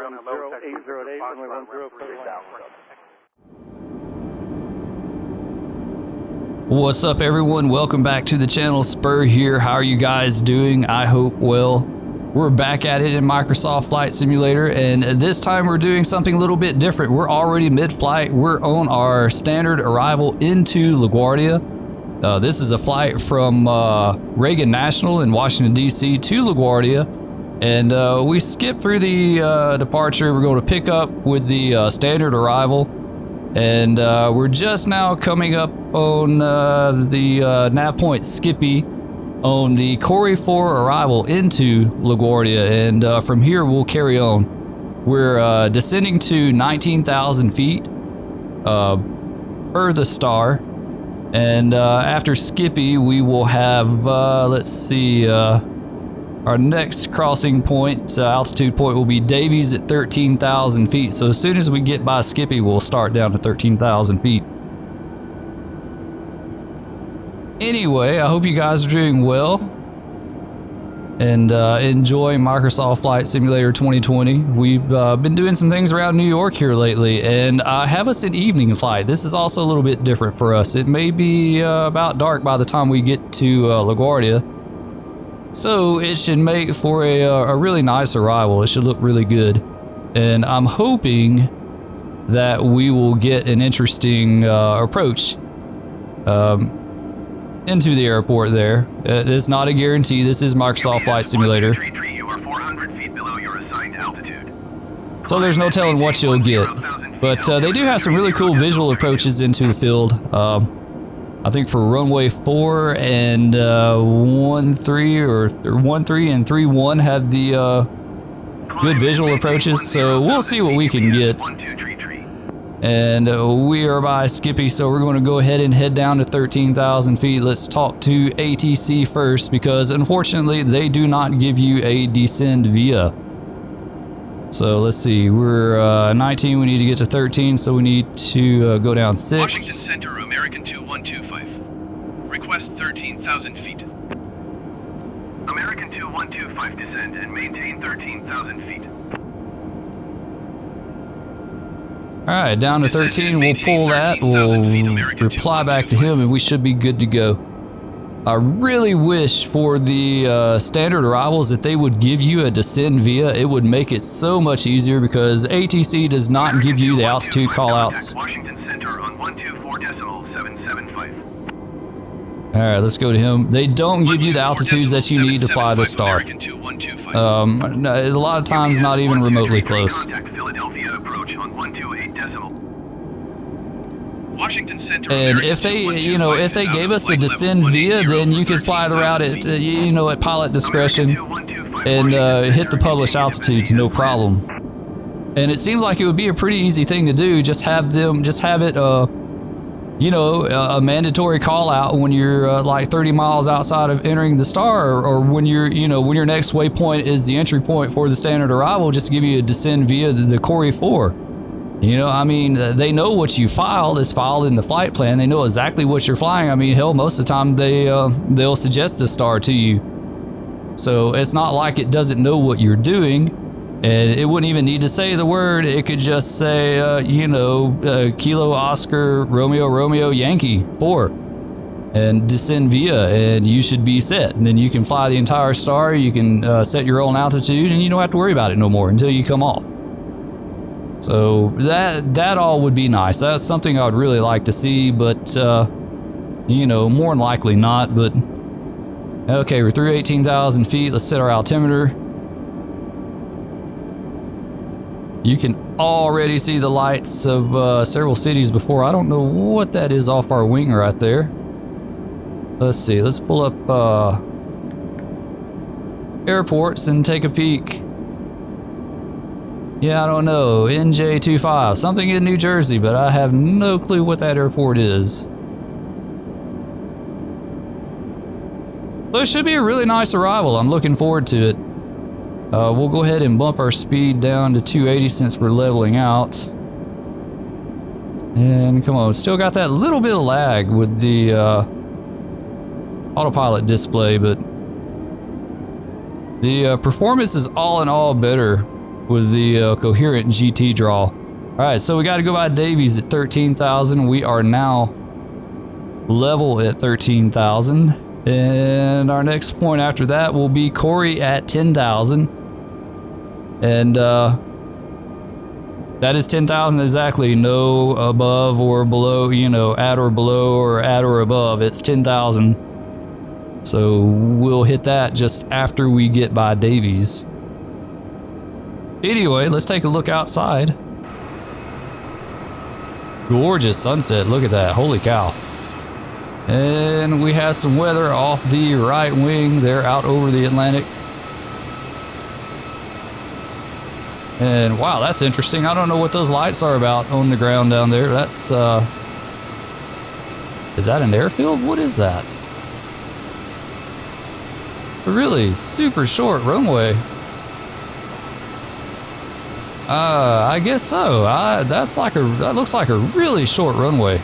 808, runway 10, clear to land. What's up, everyone? Welcome back to the channel. Spur here. How are you guys doing? I hope well. We're back at it in Microsoft Flight Simulator, and this time we're doing something a little bit different. We're already mid-flight. We're on our standard arrival into LaGuardia. This is a flight from Reagan National in Washington, D.C. to LaGuardia, and we skip through the departure. We're going to pick up with the standard arrival, and we're just now coming up on the nav point Skippy on the Corey 4 arrival into LaGuardia, and from here we'll carry on. We're descending to 19,000 feet per the star, and after Skippy we will have, let's see, our next crossing point, altitude point will be Davies at 13,000 feet. So as soon as we get by Skippy, we'll start down to 13,000 feet. Anyway, I hope you guys are doing well and enjoying Microsoft Flight Simulator 2020. We've been doing some things around New York here lately, and I have us an evening flight. This is also a little bit different for us. It may be about dark by the time we get to LaGuardia, so it should make for a really nice arrival. It should look really good, and I'm hoping that we will get an interesting approach into the airport there. It's not a guarantee. This is Microsoft Flight Simulator, you are 400 feet below your assigned altitude. So there's no telling what you'll get. But they do have some really cool visual approaches into the field. I think for runway 4 and 13 or 13 and 31 have the good visual approaches, so we'll see what we can get. And we are by Skippy, so we're going to go ahead and head down to 13,000 feet. Let's talk to ATC first, because unfortunately they do not give you a descend via. So let's see, we're 19, we need to get to 13, so we need to go down 6. Washington Center, American 2125. Request 13,000 feet. American 2125, descend and maintain 13,000 feet. Alright, down to 13, we'll pull that, we'll reply back to him, and we should be good to go. I really wish for the standard arrivals that they would give you a descend via. It would make it so much easier, because ATC does not give you the altitude callouts. Washington Center on 124.775. Alright, let's go to him. They don't give you the altitudes that you need to fly the star. A lot of times not even remotely close. Washington Center, and if they, if they gave us a descend via, then you could fly the route at, at pilot discretion and hit the published altitudes, no problem. And it seems like it would be a pretty easy thing to do. Just have it, a mandatory call out when you're like 30 miles outside of entering the star, or when you're, when your next waypoint is the entry point for the standard arrival, just give you a descend via the Corey 4. I mean, they know what you filed is filed in the flight plan. They know exactly what you're flying. I mean, hell, most of the time they'll suggest the star to you. So it's not like it doesn't know what you're doing, and it wouldn't even need to say the word. It could just say, Kilo Oscar Romeo Romeo Yankee 4, and descend via, and you should be set. And then you can fly the entire star. You can set your own altitude, and you don't have to worry about it no more until you come off. So that all would be nice. That's something I would really like to see, but more than likely not. But okay, we're through 18,000 feet. Let's set our altimeter. You can already see the lights of several cities before. I don't know what that is off our wing right there. Let's see. Let's pull up airports and take a peek. Yeah, I don't know, NJ25, something in New Jersey, but I have no clue what that airport is. So it should be a really nice arrival. I'm looking forward to it. We'll go ahead and bump our speed down to 280 since we're leveling out. And come on, still got that little bit of lag with the autopilot display, but the performance is all in all better with the coherent GT draw. All right, so we got to go by Davies at 13,000. We are now level at 13,000. And our next point after that will be Corey at 10,000. And that is 10,000 exactly. No above or below, you know, at or below or at or above. It's 10,000. So we'll hit that just after we get by Davies. Anyway, let's take a look outside. Gorgeous sunset. Look at that. Holy cow. And we have some weather off the right wing. They're out over the Atlantic. And wow, that's interesting. I don't know what those lights are about on the ground down there. That's, is that an airfield? What is that? Really super short runway. I guess so. That looks like a really short runway.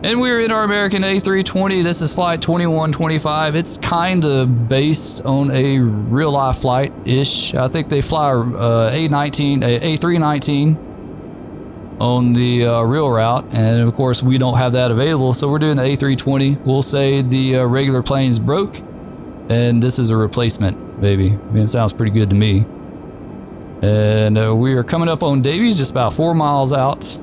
And we're in our American A320. This is flight 2125. It's kind of based on a real life flight-ish. I think they fly A319 on the real route. And of course, we don't have that available. So we're doing the A320. We'll say the regular plane's broke. And this is a replacement, maybe. I mean, it sounds pretty good to me. And we are coming up on Davies, just about 4 miles out.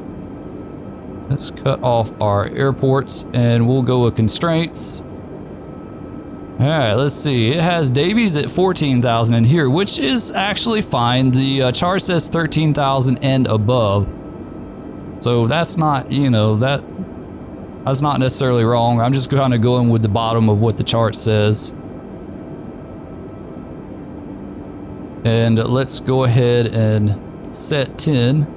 Let's cut off our airports and we'll go with constraints. All right, let's see. It has Davies at 14,000 in here, which is actually fine. The chart says 13,000 and above. So that's not, you know, that's not necessarily wrong. I'm just kind of going with the bottom of what the chart says. And let's go ahead and set 10.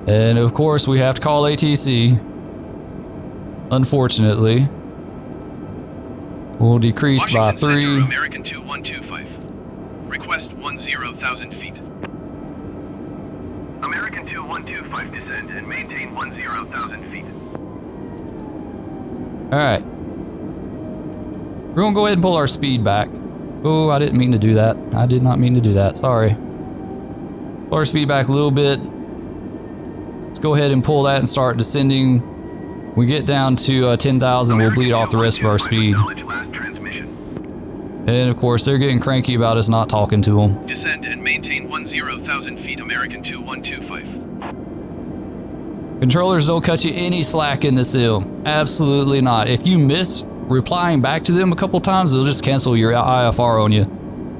And of course, we have to call ATC. Unfortunately, we'll decrease Washington by Center, 3. American 2125. Request 10,000 feet. American 2125 descend and maintain 10,000 feet. All right, we're gonna go ahead and pull our speed back. Oh, I didn't mean to do that. I did not mean to do that. Sorry. Pull our speed back a little bit. Let's go ahead and pull that and start descending. We get down to 10,000, we'll bleed off the rest of our speed. And of course, they're getting cranky about us not talking to them. Descend and maintain 10,000 feet, American 2125. Controllers don't cut you any slack in the sim. Absolutely not. If you miss replying back to them a couple times, they'll just cancel your IFR on you.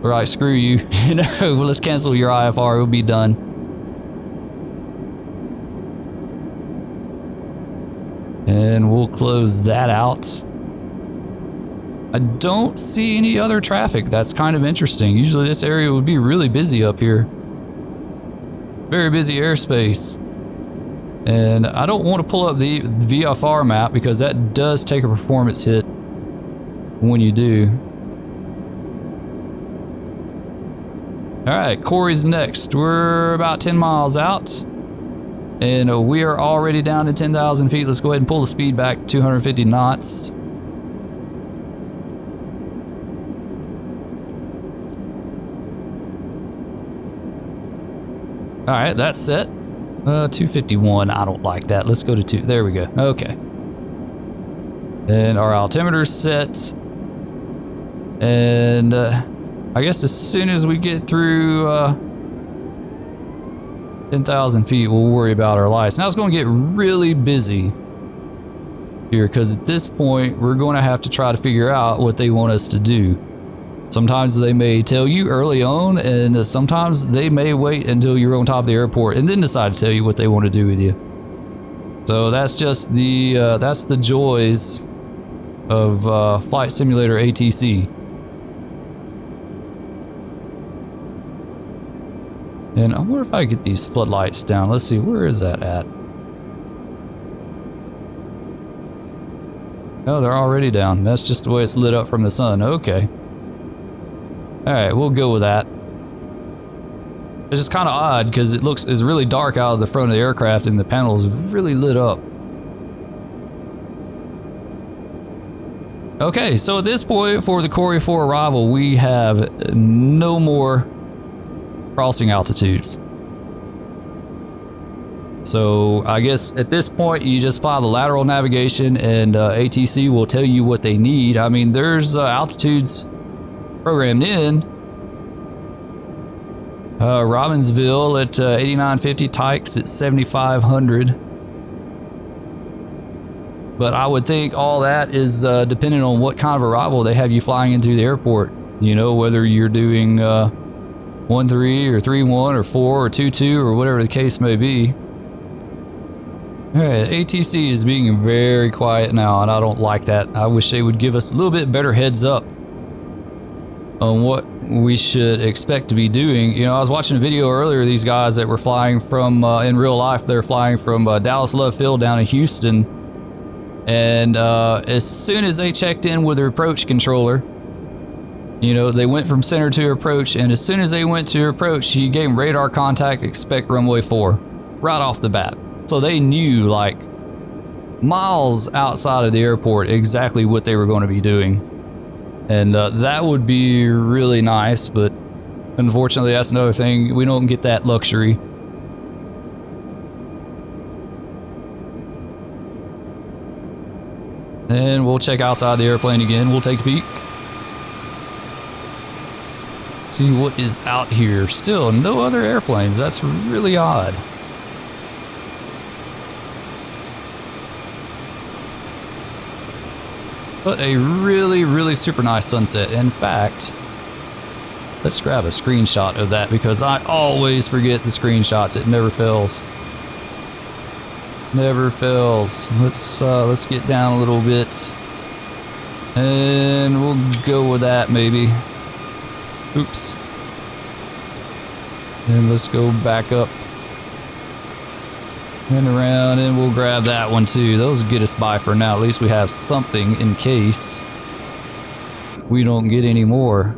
All right, screw you. You know, let's cancel your IFR, it'll be done. And we'll close that out. I don't see any other traffic. That's kind of interesting. Usually this area would be really busy up here. Very busy airspace. And I don't want to pull up the VFR map because that does take a performance hit when you do. All right, Corey's next. We're about 10 miles out. And we are already down to 10,000 feet. Let's go ahead and pull the speed back 250 knots. All right, that's set. 251, I don't like that. Let's go to 2, there we go, okay. And our altimeter's set. And I guess as soon as we get through 10,000 feet, we'll worry about our lights. Now it's going to get really busy here because at this point, we're going to have to try to figure out what they want us to do. Sometimes they may tell you early on, and sometimes they may wait until you're on top of the airport and then decide to tell you what they want to do with you. So that's just the joys of Flight Simulator ATC. And I wonder if I get these floodlights down. Let's see, where is that at? Oh, they're already down. That's just the way it's lit up from the sun. Okay. All right, we'll go with that. It's just kind of odd because it's really dark out of the front of the aircraft and the panel is really lit up. Okay, so at this point for the Corey 4 arrival, we have no more crossing altitudes. So I guess at this point you just fly the lateral navigation and ATC will tell you what they need. I mean, there's altitudes programmed in. Robbinsville at 8950, Tykes at 7500. But I would think all that is dependent on what kind of arrival they have you flying into the airport. You know, whether you're doing 1-3 or 3-1 or 4 or 2-2 or whatever the case may be. Alright, ATC is being very quiet now, and I don't like that. I wish they would give us a little bit better heads up on what we should expect to be doing. You know, I was watching a video earlier, these guys that were flying from, in real life, they're flying from Dallas Love Field down in Houston. And as soon as they checked in with their approach controller, you know, they went from center to approach, and as soon as they went to approach, he gave them radar contact, expect runway 4, right off the bat. So they knew, like, miles outside of the airport exactly what they were going to be doing. And that would be really nice, but unfortunately that's another thing. We don't get that luxury. And we'll check outside the airplane again. We'll take a peek. See what is out here. Still no other airplanes. That's really odd. But a really, really super nice sunset. In fact, let's grab a screenshot of that because I always forget the screenshots. It never fails. Never fails. Let's get down a little bit. And we'll go with that maybe. Oops. And let's go back up and around, and we'll grab that one too. Those will get us by for now. At least we have something in case we don't get any more.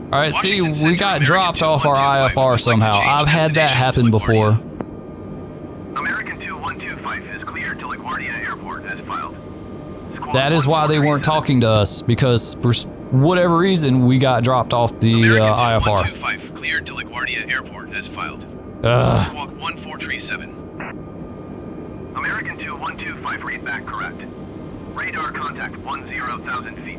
Alright, see, we got dropped off our IFR somehow. I've had that happen before. American 2125 is cleared to LaGuardia Airport as filed. That is why they weren't talking to us, because for whatever reason we got dropped off the IFR. 2125 cleared to LaGuardia Airport as filed. Squawk 1437. American 2125 read back correct. Radar contact 10,000 feet.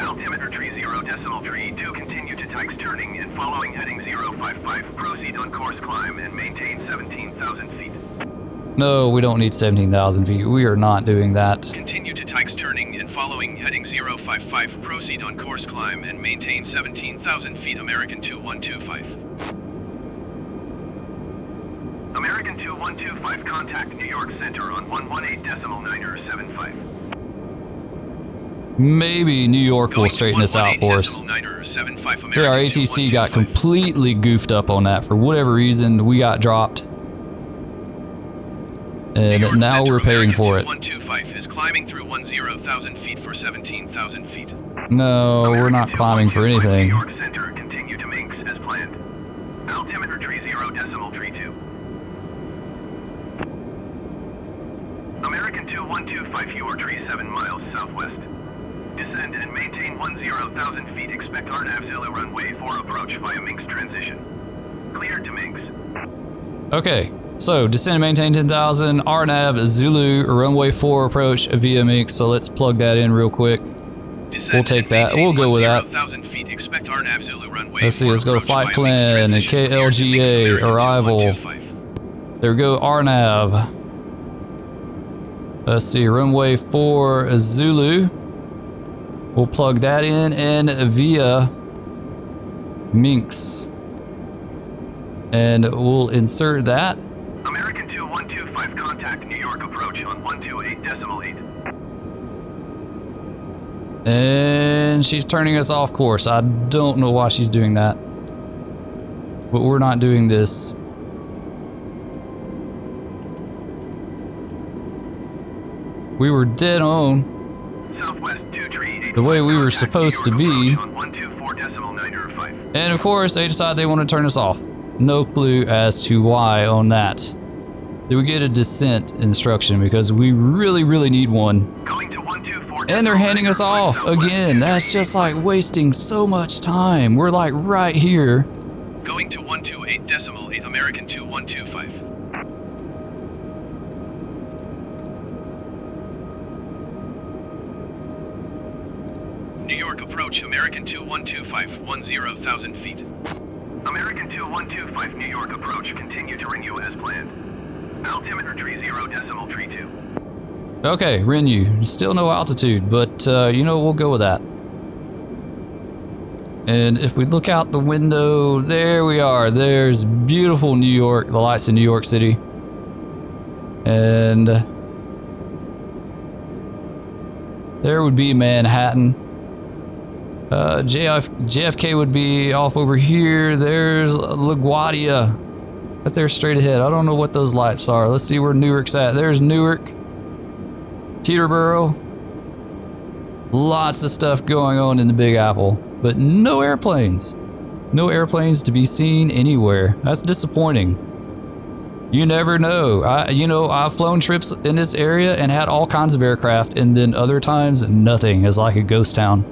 Altimeter tree 0 decimal tree 2 continue to Tykes turning and following heading 055. Proceed on course climb and maintain 17,000 feet. No, we don't need 17,000 feet. We are not doing that. Continue to Tykes turning and following heading 055. Proceed on course climb and maintain 17,000 feet. American 2125. American 2125 contact New York Center on 118.975. Maybe New York will straighten this out for us. See, our ATC got completely goofed up on that. For whatever reason, we got dropped. And now we're paying for it. 125 is climbing through 10,000 feet for 17,000 feet. No, we're not climbing for anything. New York Center, continue to Minx as planned. Altimeter tree 0 decimal tree 2. American 2125, you are tree 7 miles southwest. Descend and maintain 10,000 feet. Expect RNAV Zulu runway 4 approach via Minx transition. Cleared to Minx. Okay, so descend and maintain 10,000, RNAV Zulu runway 4 approach via Minx. So let's plug that in real quick. We'll take that. We'll go with that. Feet. Expect RNAV Zulu runway let's see, let's go to flight plan and KLGA arrival. There we go, RNAV. Let's see, runway 4 Zulu. We'll plug that in and via Minx. And we'll insert that. American 2125 contact New York approach on 128.8. And she's turning us off course. I don't know why she's doing that. But we're not doing this. We were dead on the way we were supposed to be. And of course, they decide they want to turn us off. No clue as to why on that. Do we get a descent instruction? Because we really, really need one. Going to 124. And they're handing us off again. That's just like wasting so much time. We're like right here. Going to 128.8 American 2125. New York approach American 2125, 10,000 feet. American 2125 New York approach, continue to renew as planned. Altimeter 30.32. Okay, renew. Still no altitude, but you know, we'll go with that. And if we look out the window, there we are. There's beautiful New York, the lights of New York City. And there would be Manhattan. JFK would be off over here. There's LaGuardia. But they're straight ahead. I don't know what those lights are. Let's see where Newark's at. There's Newark. Teterboro. Lots of stuff going on in the Big Apple. But no airplanes. No airplanes to be seen anywhere. That's disappointing. You never know. I've flown trips in this area and had all kinds of aircraft, and then other times, nothing. It's like a ghost town.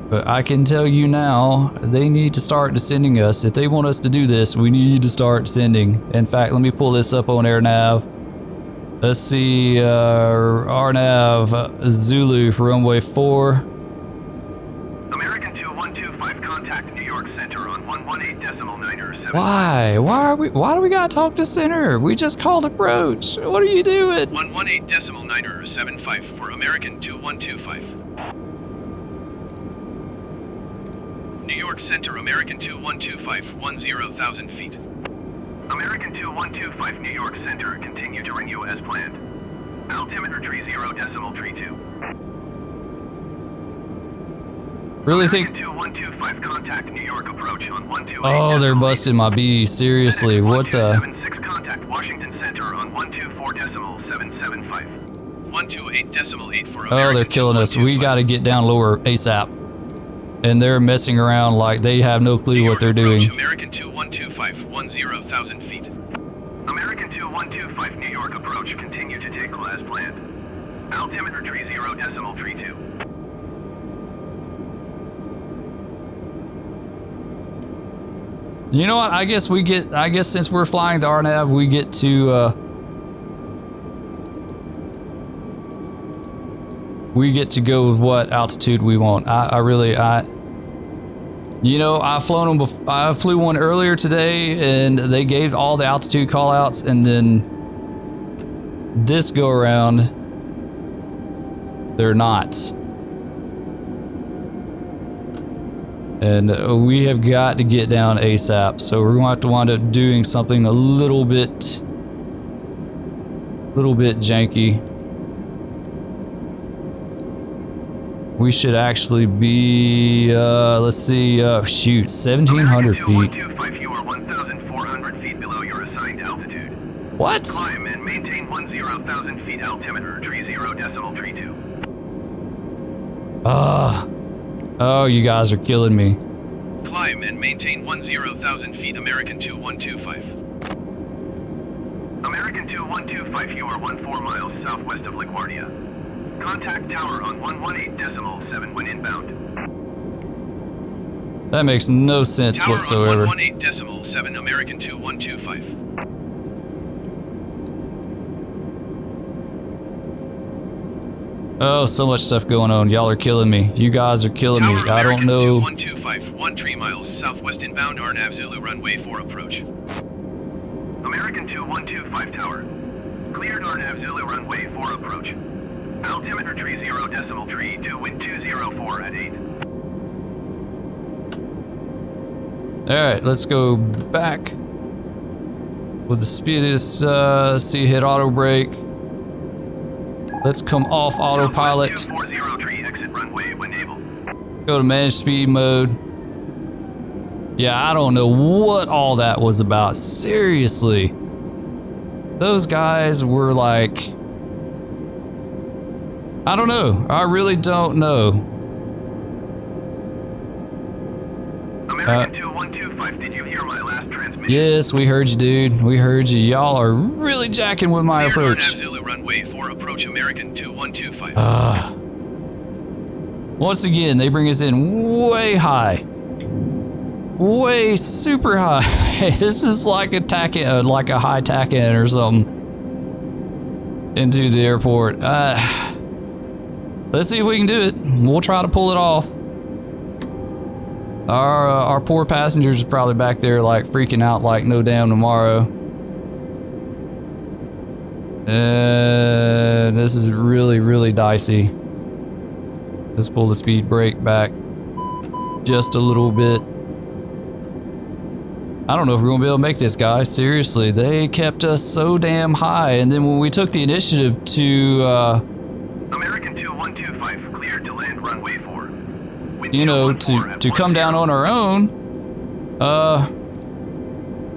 But I can tell you now, they need to start descending us. If they want us to do this, we need to start sending. In fact, let me pull this up on AirNav. Let's see, RNAV Zulu for runway 4. American 2125, contact New York Center on 118.9 Why? Why do we gotta talk to center? We just called approach. What are you doing? 118.975 for American 2125. New York Center, American 2125, 10,000 feet. American 2125, New York Center, continue to renew as planned. Altimeter 30.32. Really think? American 2125, contact New York approach on 128. Oh, they're busting my B. Seriously, what the? 1276, contact Washington Center on 124.775. 128.8 for American. Oh, they're killing us. We gotta get down lower ASAP. And they're messing around like they have no clue what they're doing. American 2125, 10,000 feet. American 2125, New York approach, continue to take as planned. Altimeter 30.32. You know what? I guess since we're flying the RNAV, we get to go with what altitude we want. I flew one earlier today, and they gave all the altitude callouts, and then this go around, they're not. And we have got to get down ASAP, so we're going to have to wind up doing something a little bit janky. We should actually be, let's see, shoot, 1,700 feet. 2125, you are 1,400 feet below your assigned altitude. What? Climb and maintain 10,000 feet altimeter 30.32. Oh, you guys are killing me. Climb and maintain 10,000 feet American 2125. American 2125, you are 14 miles southwest of LaGuardia. Contact tower on 118.7 when inbound. That makes no sense Tower whatsoever. on 118.7 American 2125. Oh, so much stuff going on. Y'all are killing me. You guys are killing me. I don't know. 2125, 13 miles southwest inbound RNAV Zulu runway 4 approach. American 2125 tower. Cleared RNAV Zulu runway 4 approach. Altimeter 30.32, wind 204 at 8. Alright, let's go back. With the speed of this, see, hit auto brake. Let's come off autopilot. 2403, exit runway when able. Go to manage speed mode. Yeah, I don't know what all that was about. Seriously. Those guys were like... I don't know. I really don't know. American 2125, did you hear my last transmission? Yes, we heard you, dude. We heard you. Y'all are really jacking with my approach. Zulu runway 4, approach American 2125. Once again, they bring us in way high. Way super high. This is like like a high tack in or something into the airport. Let's see if we can do it. We'll try to pull it off. Our poor passengers are probably back there like freaking out like no damn tomorrow. This is really, really dicey. Let's pull the speed brake back just a little bit. I don't know if we're gonna be able to make this, guys. Seriously, they kept us so damn high, and then when we took the initiative to American 2125, cleared to land runway 4. You know, to come down on our own,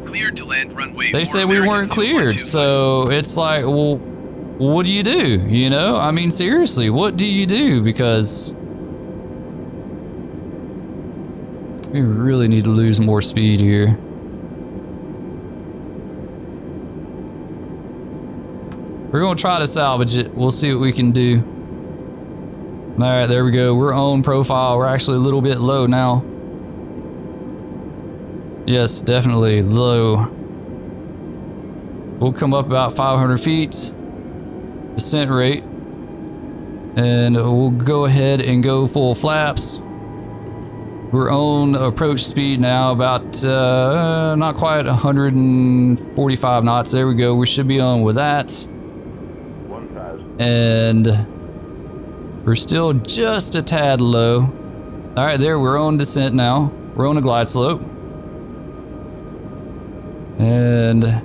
cleared to land runway they 4, said we weren't cleared. So it's like, well, what do you do? You know, I mean, seriously, what do you do? Because we really need to lose more speed here. We're gonna try to salvage it. We'll see what we can do. All right, there we go. We're on profile. We're actually a little bit low now. Yes, definitely low. We'll come up about 500 feet. Descent rate. And we'll go ahead and go full flaps. We're on approach speed now, about not quite 145 knots. There we go. We should be on with that. 1,000. And we're still just a tad low. All right, there, we're on descent now. We're on a glide slope. And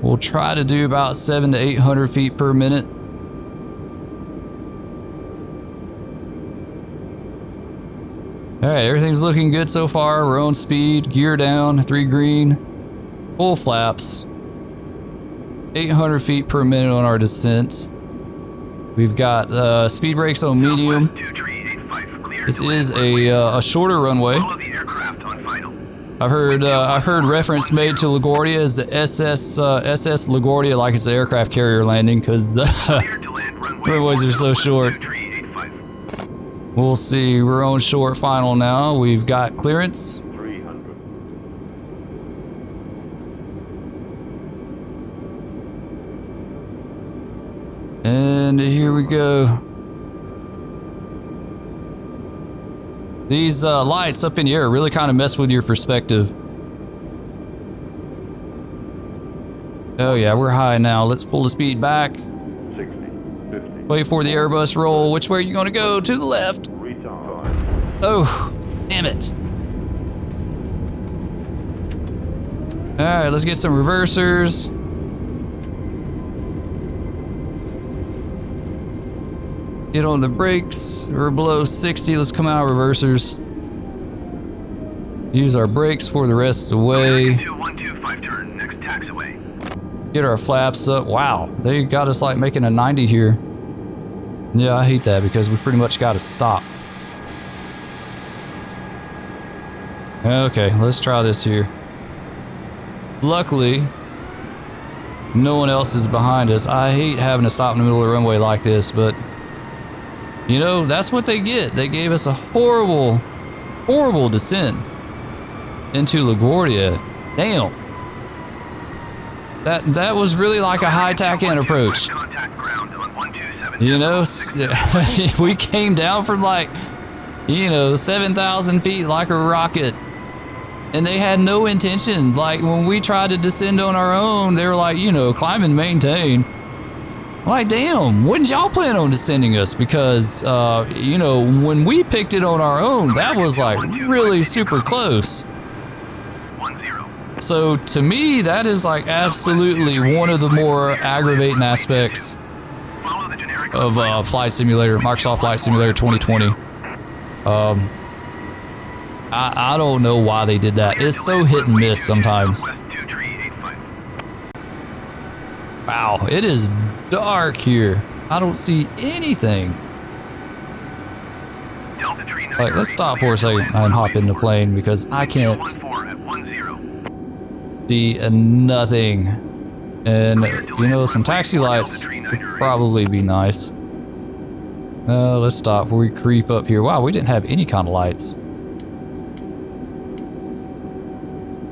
we'll try to do about 700 to 800 feet per minute. All right, everything's looking good so far. We're on speed, gear down, 3 green, full flaps. 800 feet per minute on our descent. We've got speed brakes on medium. This is a shorter runway. I've heard reference made to LaGuardia as the SS LaGuardia, like it's an aircraft carrier landing, because runways are so short. We'll see. We're on short final now. We've got clearance. 300. And here we go. These lights up in the air really kind of mess with your perspective. Oh yeah, we're high now. Let's pull the speed back. 60, 50. Wait for the Airbus roll. Which way are you going to go? To the left. Retard. Oh, damn it. All right, let's get some reversers. Get on the brakes. We're below 60. Let's come out of reversers. Use our brakes for the rest of the way. 2125, turn, next taxiway. Get our flaps up. Wow, they got us like making a 90 here. Yeah, I hate that because we pretty much got to stop. Okay, let's try this here. Luckily, no one else is behind us. I hate having to stop in the middle of the runway like this, but you know, that's what they get. They gave us a horrible, horrible descent into LaGuardia. Damn. That was really like a high tack in approach. You know, we came down from like, you know, 7,000 feet like a rocket. And they had no intention. Like when we tried to descend on our own, they were like, you know, climb and maintain. Like, damn, wouldn't y'all plan on descending us? Because, you know, when we picked it on our own, that was like really super close. So to me, that is like absolutely one of the more aggravating aspects of Flight Simulator, Microsoft Flight Simulator 2020. I don't know why they did that. It's so hit and miss sometimes. Wow, it is dark here. I don't see anything. Delta Tree Like, let's stop for a second and hop in the plane because I can't 14 at 10. see nothing. And, you know, some taxi lights would probably be nice. Let's stop before we creep up here. Wow, we didn't have any kind of lights.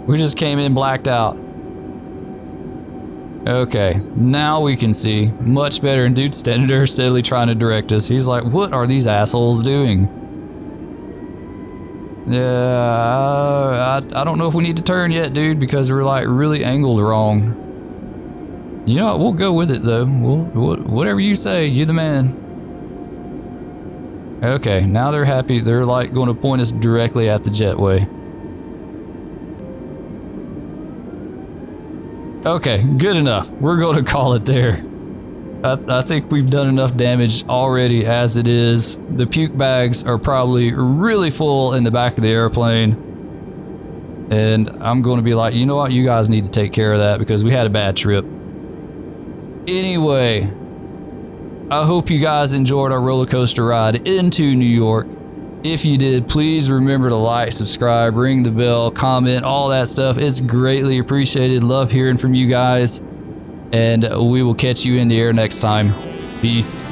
We just came in blacked out. Okay, now we can see much better. And dude's standing there steadily trying to direct us. He's like, what are these assholes doing? Yeah, I don't know if we need to turn yet, dude, because we're like really angled wrong. You know what? We'll go with it though. Whatever you say, you're the man. Okay, now they're happy. They're like going to point us directly at the jetway. Okay, good enough. We're going to call it there. I think we've done enough damage already as it is. The puke bags are probably really full in the back of the airplane. And I'm going to be like, you know what? You guys need to take care of that because we had a bad trip. Anyway, I hope you guys enjoyed our roller coaster ride into New York. If you did, please remember to like, subscribe, ring the bell, comment, all that stuff. It's greatly appreciated. Love hearing from you guys. And we will catch you in the air next time. Peace.